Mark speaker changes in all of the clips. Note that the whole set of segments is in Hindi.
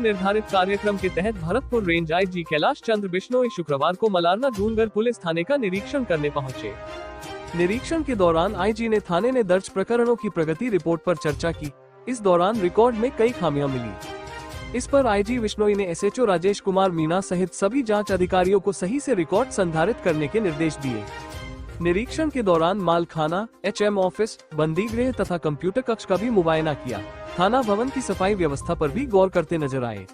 Speaker 1: निर्धारित कार्यक्रम के तहत भरतपुर रेंज आईजी कैलाश चंद्र बिश्नोई शुक्रवार को मलारना डूंगर पुलिस थाने का निरीक्षण करने पहुंचे। निरीक्षण के दौरान आईजी ने थाने में दर्ज प्रकरणों की प्रगति रिपोर्ट पर चर्चा की। इस दौरान रिकॉर्ड में कई खामियां मिली। इस पर आईजी बिश्नोई ने एसएचओ राजेश कुमार मीणा सहित सभी जांच अधिकारियों को सही से रिकॉर्ड संधारित करने के निर्देश दिए। निरीक्षण के दौरान मालखाना, एचएम ऑफिस, बंदी गृह तथा कंप्यूटर कक्ष का भी मुआयना किया। थाना भवन की सफाई व्यवस्था पर भी गौर करते नजर आए।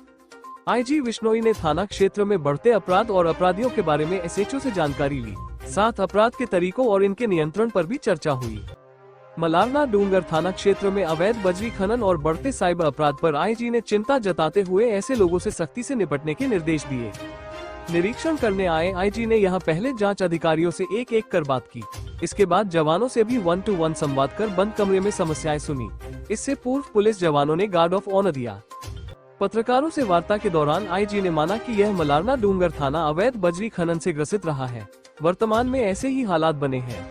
Speaker 1: आईजी बिश्नोई ने थाना क्षेत्र में बढ़ते अपराध और अपराधियों के बारे में एसएचओ से जानकारी ली। साथ अपराध के तरीकों और इनके नियंत्रण पर भी चर्चा हुई। मलारना डूंगर थाना क्षेत्र में अवैध बजरी खनन और बढ़ते साइबर अपराध पर आईजी ने चिंता जताते हुए ऐसे लोगों से सख्ती से निपटने के निर्देश दिए। निरीक्षण करने आए आईजी ने यहां पहले जांच अधिकारियों से एक कर बात की। इसके बाद जवानों से भी 1-to-1 संवाद कर बंद कमरे में समस्याएं सुनी। इससे पूर्व पुलिस जवानों ने गार्ड ऑफ ऑनर दिया। पत्रकारों से वार्ता के दौरान आईजी ने माना कि यह मलारना डूंगर थाना अवैध बजरी खनन से ग्रसित रहा है। वर्तमान में ऐसे ही हालात बने हैं।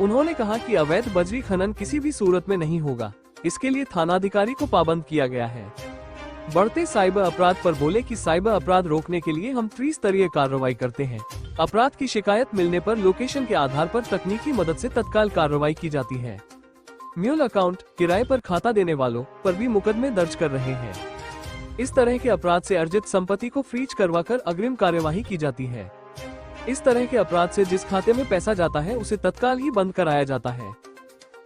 Speaker 1: उन्होंने कहा कि अवैध बजरी खनन किसी भी सूरत में नहीं होगा। इसके लिए थानाधिकारी को पाबंद किया गया है। बढ़ते साइबर अपराध पर बोले कि साइबर अपराध रोकने के लिए हम त्रिस्तरीय कार्रवाई करते हैं। अपराध की शिकायत मिलने पर लोकेशन के आधार पर तकनीकी मदद से तत्काल कार्रवाई की जाती है। म्यूल अकाउंट, किराए पर खाता देने वालों पर भी मुकदमे दर्ज कर रहे हैं। इस तरह के अपराध से अर्जित संपत्ति को फ्रीज करवाकर अग्रिम कार्यवाही की जाती है। इस तरह के अपराध से जिस खाते में पैसा जाता है उसे तत्काल ही बंद कराया जाता है।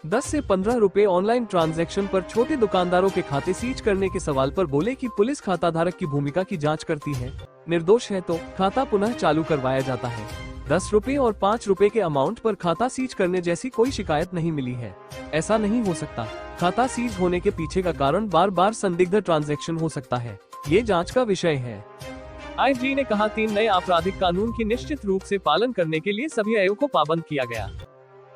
Speaker 1: 10 से 15 रुपए ऑनलाइन ट्रांजैक्शन पर छोटे दुकानदारों के खाते सीज करने के सवाल पर बोले कि पुलिस खाता धारक की भूमिका की जांच करती है। निर्दोष है तो खाता पुनः चालू करवाया जाता है। 10 रुपए और 5 रुपए के अमाउंट पर खाता सीज करने जैसी कोई शिकायत नहीं मिली है। ऐसा नहीं हो सकता। खाता सीज होने के पीछे का कारण बार बार संदिग्ध ट्रांजैक्शन हो सकता है। ये जाँच का विषय है। आईजी ने कहा 3 नए आपराधिक कानून की निश्चित रूप से पालन करने के लिए सभी आयोग को पाबंद किया गया।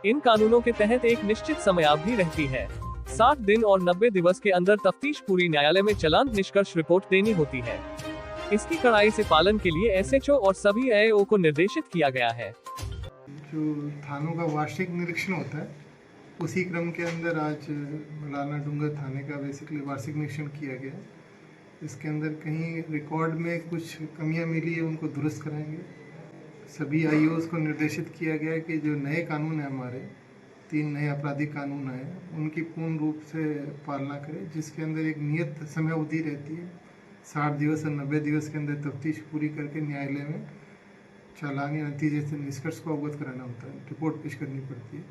Speaker 1: इन कानूनों के तहत एक निश्चित समयावधि रहती है। 60 दिन और 90 दिवस के अंदर तफ्तीश पूरी न्यायालय में चालान निष्कर्ष रिपोर्ट देनी होती है। इसकी कड़ाई से पालन के लिए एसएचओ और सभी आईओ को निर्देशित किया गया है।
Speaker 2: जो थानों का वार्षिक निरीक्षण होता है उसी क्रम के अंदर आज मलारना डूंगर थाने का बेसिकली वार्षिक निरीक्षण किया गया। इसके अंदर कहीं रिकॉर्ड में कुछ कमियां मिली है उनको दुरुस्त कराएंगे। सभी आईओज़ को निर्देशित किया गया है कि जो नए कानून हैं हमारे 3 नए आपराधिक कानून हैं उनकी पूर्ण रूप से पालना करें, जिसके अंदर एक नियत समय अवधि रहती है। 60 दिवस और 90 दिवस के अंदर तफ्तीश पूरी करके न्यायालय में चालान या नतीजे से निष्कर्ष को अवगत कराना होता है, रिपोर्ट पेश करनी पड़ती है।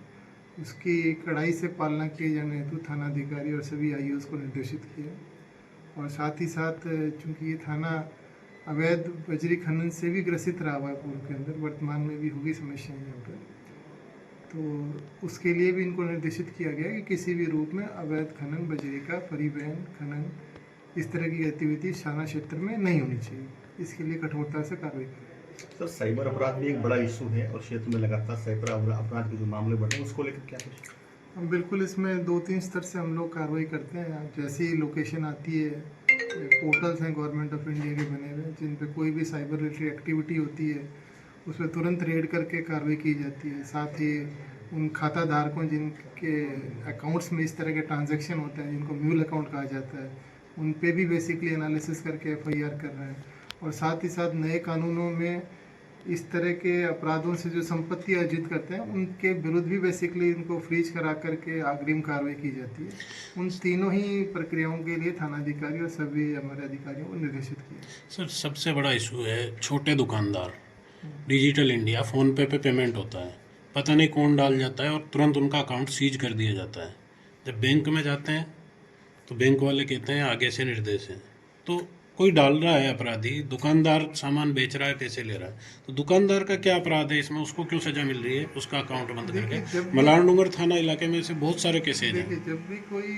Speaker 2: उसकी कड़ाई से पालना किए जाने हेतु थानाधिकारी और सभी आईओज़ को निर्देशित किया। और साथ ही साथ चूँकि ये थाना अवैध बजरी खनन से भी ग्रसित रहा हुआ है पूर्व के अंदर, वर्तमान में भी होगी समस्या यहाँ पर, तो उसके लिए भी इनको निर्देशित किया गया कि किसी भी रूप में अवैध खनन, बजरी का परिवहन, खनन, इस तरह की गतिविधि थाना क्षेत्र में नहीं होनी चाहिए। इसके लिए कठोरता से कार्रवाई करें।
Speaker 3: सर, साइबर अपराध भी एक बड़ा इशू है और क्षेत्र में लगातार साइबर अपराध के जो मामले बढ़ रहे हैं उसको लेकर क्या कुछ?
Speaker 2: बिल्कुल, इसमें 2-3 स्तर से हम लोग कार्रवाई करते हैं। जैसी लोकेशन आती है, पोर्टल्स हैं गवर्नमेंट ऑफ इंडिया के बने हुए जिन पे कोई भी साइबर रिलेटेड एक्टिविटी होती है उस पर तुरंत रेड करके कार्रवाई की जाती है। साथ ही उन खाता धारकों जिनके अकाउंट्स में इस तरह के ट्रांजैक्शन होते हैं, जिनको म्यूल अकाउंट कहा जाता है, उन पे भी बेसिकली एनालिसिस करके FIR कर रहे हैं। और साथ ही साथ नए कानूनों में इस तरह के अपराधों से जो संपत्ति अर्जित करते हैं उनके विरुद्ध भी बेसिकली इनको फ्रीज करा करके अग्रिम कार्रवाई की जाती है। उन तीनों ही प्रक्रियाओं के लिए थानाधिकारी और सभी हमारे अधिकारियों को निर्देशित किया।
Speaker 4: सर, सबसे बड़ा इशू है छोटे दुकानदार। डिजिटल इंडिया, फ़ोन पे पेमेंट होता है, पता नहीं कौन डाल जाता है और तुरंत उनका अकाउंट सीज कर दिया जाता है। जब बैंक में जाते हैं तो बैंक वाले कहते हैं आगे से निर्देश है। तो कोई डाल रहा है अपराधी, दुकानदार सामान बेच रहा है, पैसे ले रहा है, तो दुकानदार का क्या अपराध है इसमें? उसको क्यों सजा मिल रही है उसका अकाउंट बंद करके? मलारना डूंगर थाना इलाके में से बहुत सारे केसेज हैं।
Speaker 2: जब भी कोई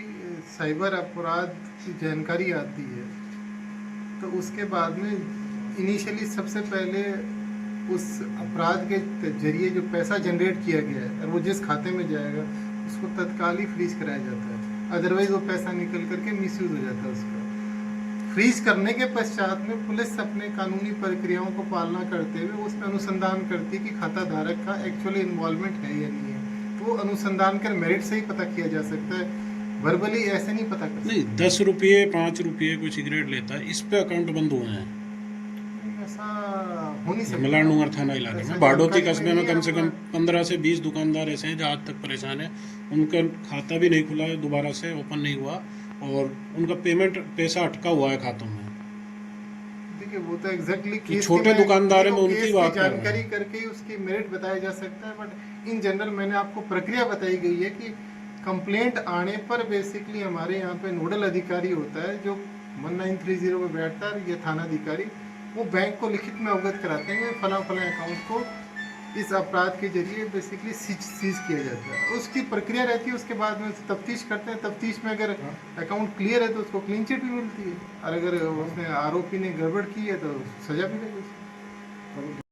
Speaker 2: साइबर अपराध की जानकारी आती है तो उसके बाद में इनिशियली सबसे पहले उस अपराध के जरिए जो पैसा जनरेट किया गया है और वो जिस खाते में जाएगा उसको तत्काल ही फ्रीज कराया जाता है। अदरवाइज वो पैसा निकल करके मिसयूज हो जाता है उसका। फ्रीज करने के पश्चात में पुलिस अपने कानूनी प्रक्रियाओं को पालना करते हुए उस पर अनुसंधान करती है कि खाता धारक का एक्चुअली इन्वॉल्वमेंट है या नहीं है। तो अनुसंधान कर मेरिट से ही पता किया जा सकता है। वर्बली ऐसे नहीं पता कर
Speaker 4: नहीं, 10 रुपये 5 रुपये कोई सिगरेट लेता है, इस पे अकाउंट बंद हुए हैं।
Speaker 2: सकते, ऐसा हो नहीं सकता।
Speaker 4: मलाड डूंगर थाना इलाके
Speaker 2: ऐसा
Speaker 4: में बाडोती
Speaker 2: जानकारी
Speaker 4: कस्बे में
Speaker 2: नहीं है
Speaker 4: कम से कम
Speaker 2: हमारे।
Speaker 4: 15 से 20 दुकानदार ऐसे हैं जो आज तक परेशान हैं। उनका खाता भी नहीं खुला है, दोबारा से ओपन नहीं हुआ, और उनका पैसा अटका हुआ है खातों में।
Speaker 2: देखिए वो तो एग्जैक्टली
Speaker 4: जो छोटे दुकानदार हैं, मैं उनकी बात कर रहा हूँ।
Speaker 2: जानकारी करके ही उसकी मेरिट बताया जा सकता है, बट इन जनरल मैंने आपको प्रक्रिया बताई गई है कि कंप्लेंट आने पर बेसिकली हमारे यहाँ पे नोडल अधिकारी होता है जो 1930 पे बैठता है, ये थाना अधिकारी, वो बैंक को लिखित में अवगत कराते हैं कि फला फला अकाउंट को इस अपराध के जरिए बेसिकली सीज किया जाता है। उसकी प्रक्रिया रहती है, उसके बाद में तफ्तीश करते हैं, तफ्तीश में अगर अकाउंट क्लियर है तो उसको क्लीन चिट भी मिलती है, और अगर उसने आरोपी ने गड़बड़ की है तो सजा भी लगेगी।